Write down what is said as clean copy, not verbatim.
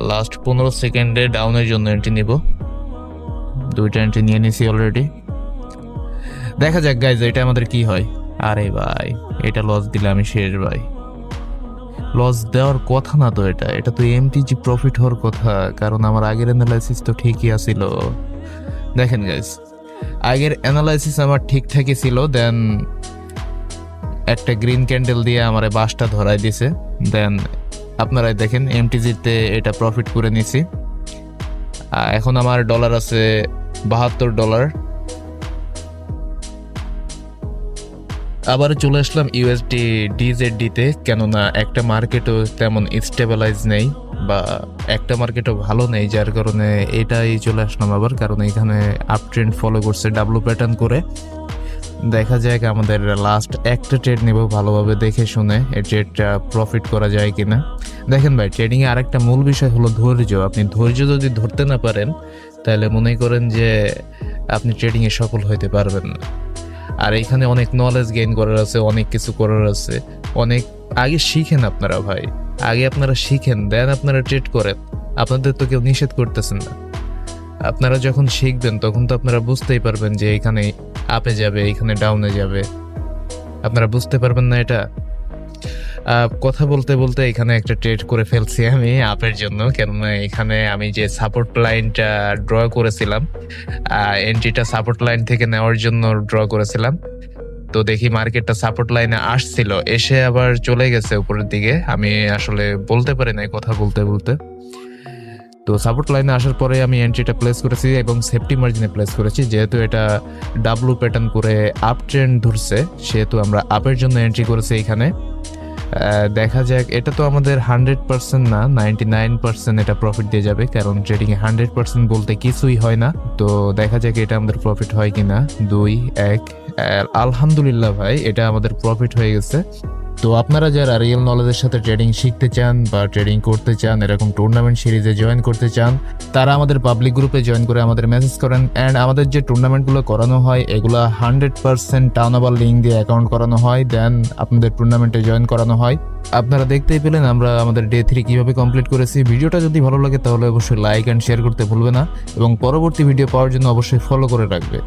Last 15 সেকেন্ডে ডাউনের জন্য এন্ট্রি নিব। 2টা এন্ট্রি নিয়ে নিছি অলরেডি। দেখা যাক গাইজ এটা আমাদের কি হয়। আরে ভাই এটা লস দিলে আমি শেষ ভাই। লস দেওয়ার কথা না তো, এটা তো এমটিজি প্রফিট হওয়ার কথা, কারণ আমার আগের অ্যানালাইসিস তো ঠিকই আছিল। দেখেন গাইজ আগের অ্যানালাইসিস আমার ঠিকঠাকই ছিল, দেন একটা গ্রিন ক্যান্ডেল দিয়ে আমার বাসটা ধরাই দিছে। দেন আপনারাই দেখেন এমটিজিতে এটা প্রফিট করে নিছি। এখন আমার ডলার আছে $72। আবার চলে আসলাম ইউএসডি ডিজেডডিতে, কেননা একটা মার্কেটও তেমন স্টেবিলাইজ নেই বা একটা মার্কেটও ভালো নেই, যার কারণে এটাই চলে আসলাম আবার। কারণ এখানে আপ ট্রেন্ড ফলো করছে ডাব্লু প্যাটার্ন করে। দেখা যাক আমাদের লাস্ট একটা ট্রেড নেব ভালোভাবে দেখে শুনে, এই ট্রেডটা প্রফিট করা যায় কিনা। দেখেন ভাই ট্রেডিংয়ে আরেকটা মূল বিষয় হলো ধৈর্য। আপনি ধৈর্য যদি ধরতে না পারেন তাহলে মনে করেন যে আপনি ট্রেডিংয়ে সফল হতে পারবেন না। আর এখানে অনেক নলেজ গেইন করার আছে, অনেক কিছু করার আছে, অনেক আগে শিখেন আপনারা ভাই, আগে আপনারা শিখেন দেন আপনারা ট্রেড করেন। আপনাদের তো কেউ নিষেধ করতেছেন না। আপনারা যখন শিখবেন তখন তো আপনারা বুঝতেই পারবেন যে এখানে আপে যাবে এখানে ডাউনে যাবে, আপনারা বুঝতে পারবেন না এটা। কথা বলতে বলতে এখানে একটা ট্রেড করে ফেলছি আমি আপের জন্য, কেননা এখানে আমি যে সাপোর্ট লাইনটা ড্র করেছিলাম, এন্ট্রিটা সাপোর্ট লাইন থেকে নেওয়ার জন্য ড্র করেছিলাম। তো দেখি মার্কেটটা সাপোর্ট লাইনে আসছিল, এসে আবার চলে গেছে উপরের দিকে। আমি আসলে বলতে পারি না কথা বলতে বলতে। তো সাপোর্ট লাইনে আসার পরে আমি এন্ট্রিটা প্লেস করেছি এবং সেফটি মার্জিনে প্লেস করেছি। যেহেতু এটা ডাব্লু প্যাটার্ন করে আপ ট্রেন্ড ধরছে, সেহেতু আমরা আপের জন্য এন্ট্রি করেছি এখানে। দেখা যাক, এটা তো আমাদের 100% না, 99% এটা প্রফিট দিয়ে যাবে, কারণ ট্রেডিংয়ে 100% বলতে কিছুই হয় না। তো দেখা যাক এটা আমাদের প্রফিট হয় কিনা। 2-1 আলহামদুলিল্লাহ ভাই এটা আমাদের প্রফিট হয়ে গেছে। তো আপনারা যারা রিয়েল নলেজের সাথে ট্রেডিং শিখতে চান বা ট্রেডিং করতে চান, এরকম টুর্নামেন্ট সিরিজে জয়েন করতে চান, তারা আমাদের পাবলিক গ্রুপে জয়েন করে আমাদের মেসেজ করেন। অ্যান্ড আমাদের যে টুর্নামেন্টগুলো করানো হয় এগুলো 100% টার্নেবল লিঙ্ক দিয়ে অ্যাকাউন্ট করানো হয়, দেন আপনাদের টুর্নামেন্টে জয়েন করানো হয়। আপনারা দেখতেই পেলেন আমরা আমাদের ডে 3 কিভাবে কমপ্লিট করেছি। ভিডিওটা যদি ভালো লাগে তাহলে অবশ্যই লাইক অ্যান্ড শেয়ার করতে ভুলবে না, এবং পরবর্তী ভিডিও পাওয়ার জন্য অবশ্যই ফলো করে রাখবে।